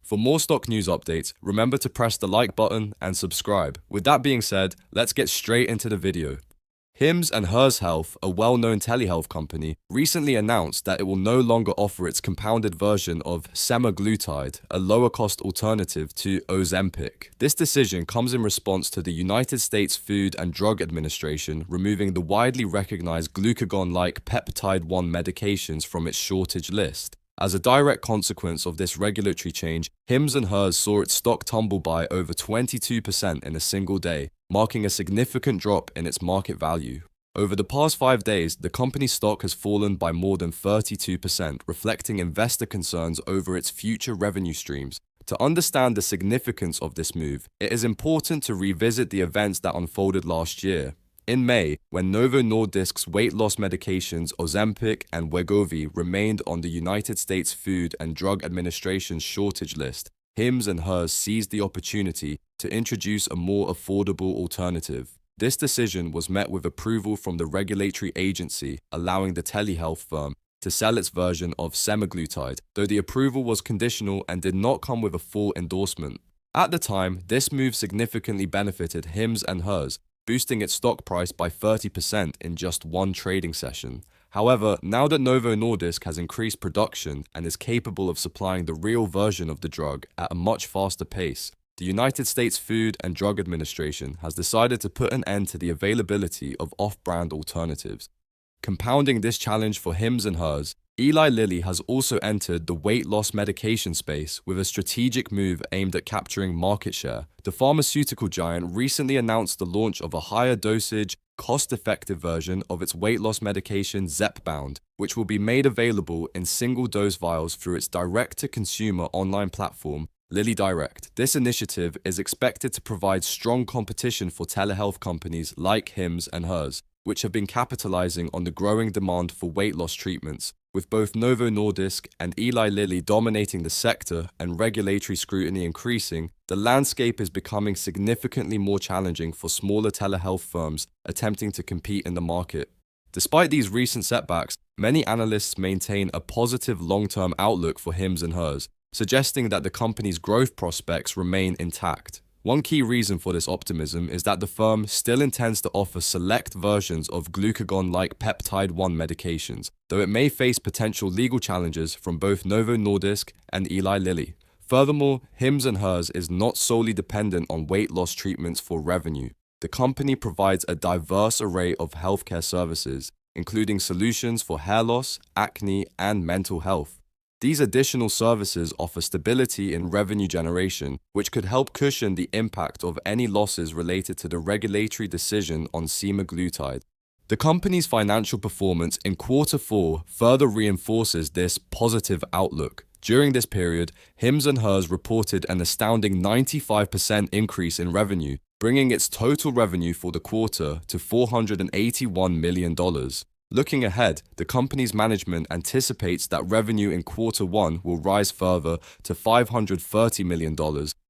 For more stock news updates, remember to press the like button and subscribe. With that being said, let's get straight into the video. Hims and Hers Health, a well-known telehealth company, recently announced that it will no longer offer its compounded version of semaglutide, a lower-cost alternative to Ozempic. This decision comes in response to the United States Food and Drug Administration removing the widely recognized glucagon-like peptide-1 medications from its shortage list. As a direct consequence of this regulatory change, Hims and Hers saw its stock tumble by over 22% in a single day, marking a significant drop in its market value. Over the past 5 days, the company's stock has fallen by more than 32%, reflecting investor concerns over its future revenue streams. To understand the significance of this move, it is important to revisit the events that unfolded last year. In May, when Novo Nordisk's weight loss medications Ozempic and Wegovy remained on the United States Food and Drug Administration's shortage list, Hims and Hers seized the opportunity to introduce a more affordable alternative. This decision was met with approval from the regulatory agency, allowing the telehealth firm to sell its version of semaglutide, though the approval was conditional and did not come with a full endorsement. At the time, this move significantly benefited Hims and Hers, boosting its stock price by 30% in just one trading session. However, now that Novo Nordisk has increased production and is capable of supplying the real version of the drug at a much faster pace, the United States Food and Drug Administration has decided to put an end to the availability of off-brand alternatives. Compounding this challenge for Hims and Hers, Eli Lilly has also entered the weight loss medication space with a strategic move aimed at capturing market share. The pharmaceutical giant recently announced the launch of a higher dosage, cost-effective version of its weight loss medication Zepbound, which will be made available in single-dose vials through its direct-to-consumer online platform, Lilly Direct. This initiative is expected to provide strong competition for telehealth companies like Hims and Hers, which have been capitalizing on the growing demand for weight loss treatments. With both Novo Nordisk and Eli Lilly dominating the sector and regulatory scrutiny increasing, the landscape is becoming significantly more challenging for smaller telehealth firms attempting to compete in the market. Despite these recent setbacks, many analysts maintain a positive long-term outlook for Hims and Hers, suggesting that the company's growth prospects remain intact. One key reason for this optimism is that the firm still intends to offer select versions of glucagon-like peptide-1 medications, though it may face potential legal challenges from both Novo Nordisk and Eli Lilly. Furthermore, Hims and Hers is not solely dependent on weight loss treatments for revenue. The company provides a diverse array of healthcare services, including solutions for hair loss, acne, and mental health. These additional services offer stability in revenue generation, which could help cushion the impact of any losses related to the regulatory decision on semaglutide. The company's financial performance in Q4 further reinforces this positive outlook. During this period, Hims and Hers reported an astounding 95% increase in revenue, bringing its total revenue for the quarter to $481 million. Looking ahead, the company's management anticipates that revenue in Q1 will rise further to $530 million,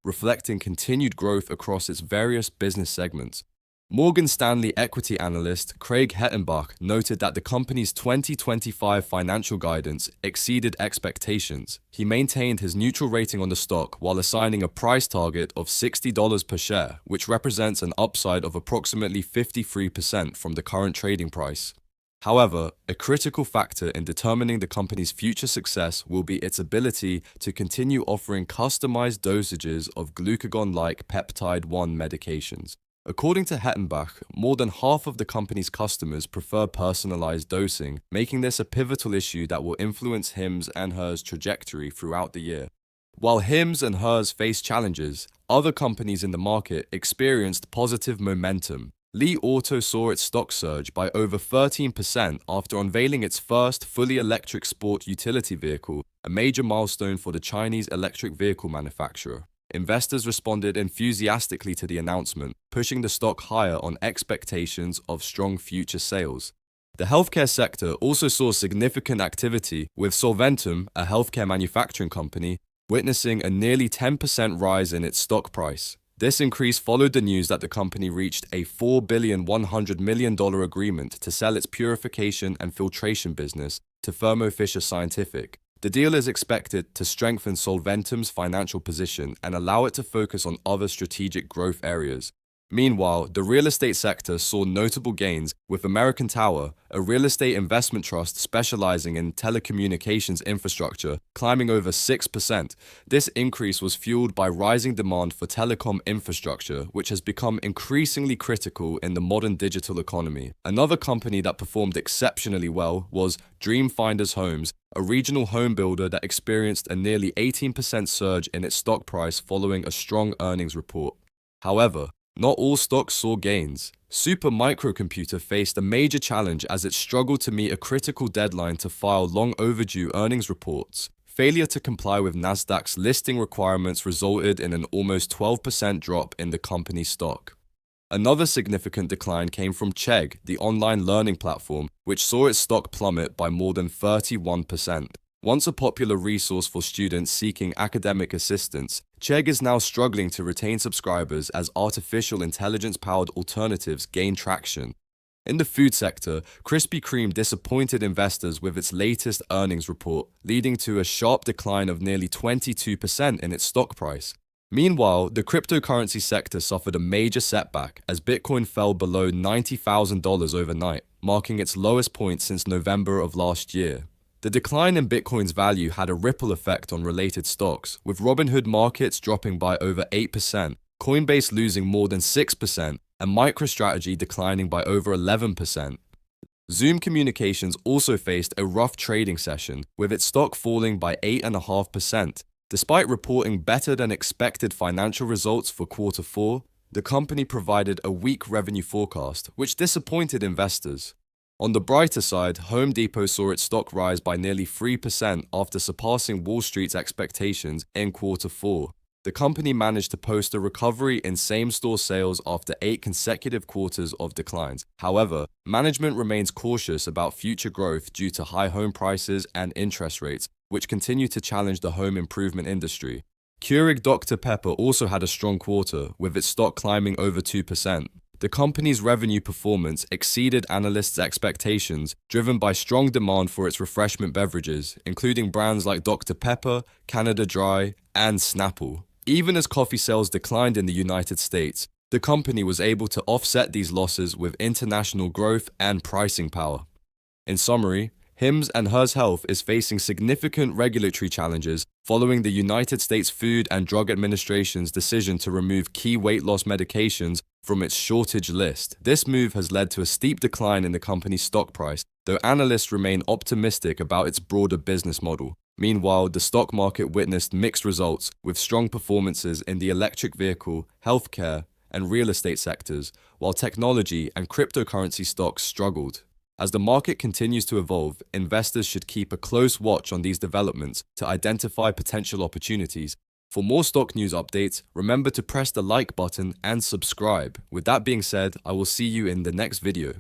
reflecting continued growth across its various business segments. Morgan Stanley equity analyst Craig Hettenbach noted that the company's 2025 financial guidance exceeded expectations. He maintained his neutral rating on the stock while assigning a price target of $60 per share, which represents an upside of approximately 53% from the current trading price. However, a critical factor in determining the company's future success will be its ability to continue offering customized dosages of glucagon-like peptide-1 medications. According to Hettenbach, more than half of the company's customers prefer personalized dosing, making this a pivotal issue that will influence Hims and Hers' trajectory throughout the year. While Hims and Hers face challenges, other companies in the market experienced positive momentum. Li Auto saw its stock surge by over 13% after unveiling its first fully electric sport utility vehicle, a major milestone for the Chinese electric vehicle manufacturer. Investors responded enthusiastically to the announcement, pushing the stock higher on expectations of strong future sales. The healthcare sector also saw significant activity, with Solventum, a healthcare manufacturing company, witnessing a nearly 10% rise in its stock price. This increase followed the news that the company reached a $4.1 billion agreement to sell its purification and filtration business to Thermo Fisher Scientific. The deal is expected to strengthen Solventum's financial position and allow it to focus on other strategic growth areas. Meanwhile, the real estate sector saw notable gains, with American Tower, a real estate investment trust specializing in telecommunications infrastructure, climbing over 6%. This increase was fueled by rising demand for telecom infrastructure, which has become increasingly critical in the modern digital economy. Another company that performed exceptionally well was Dreamfinders Homes, a regional home builder that experienced a nearly 18% surge in its stock price following a strong earnings report. However, not all stocks saw gains. Super Microcomputer faced a major challenge as it struggled to meet a critical deadline to file long overdue earnings reports. Failure to comply with Nasdaq's listing requirements resulted in an almost 12% drop in the company's stock. Another significant decline came from Chegg, the online learning platform, which saw its stock plummet by more than 31%. Once a popular resource for students seeking academic assistance, Chegg is now struggling to retain subscribers as artificial intelligence-powered alternatives gain traction. In the food sector, Krispy Kreme disappointed investors with its latest earnings report, leading to a sharp decline of nearly 22% in its stock price. Meanwhile, the cryptocurrency sector suffered a major setback as Bitcoin fell below $90,000 overnight, marking its lowest point since November of last year. The decline in Bitcoin's value had a ripple effect on related stocks, with Robinhood markets dropping by over 8%, Coinbase losing more than 6%, and MicroStrategy declining by over 11%. Zoom Communications also faced a rough trading session, with its stock falling by 8.5%. Despite reporting better than expected financial results for quarter 4, the company provided a weak revenue forecast, which disappointed investors. On the brighter side, Home Depot saw its stock rise by nearly 3% after surpassing Wall Street's expectations in quarter 4. The company managed to post a recovery in same-store sales after 8 consecutive quarters of declines. However, management remains cautious about future growth due to high home prices and interest rates, which continue to challenge the home improvement industry. Keurig Dr Pepper also had a strong quarter, with its stock climbing over 2%. The company's revenue performance exceeded analysts' expectations, driven by strong demand for its refreshment beverages, including brands like Dr Pepper, Canada Dry, and Snapple. Even as coffee sales declined in the United States, the company was able to offset these losses with international growth and pricing power. In summary, Hims & Hers Health is facing significant regulatory challenges following the United States Food and Drug Administration's decision to remove key weight loss medications from its shortage list. This move has led to a steep decline in the company's stock price, though analysts remain optimistic about its broader business model. Meanwhile, the stock market witnessed mixed results, with strong performances in the electric vehicle, healthcare, and real estate sectors, while technology and cryptocurrency stocks struggled. As the market continues to evolve, investors should keep a close watch on these developments to identify potential opportunities. For more stock news updates, remember to press the like button and subscribe. With that being said, I will see you in the next video.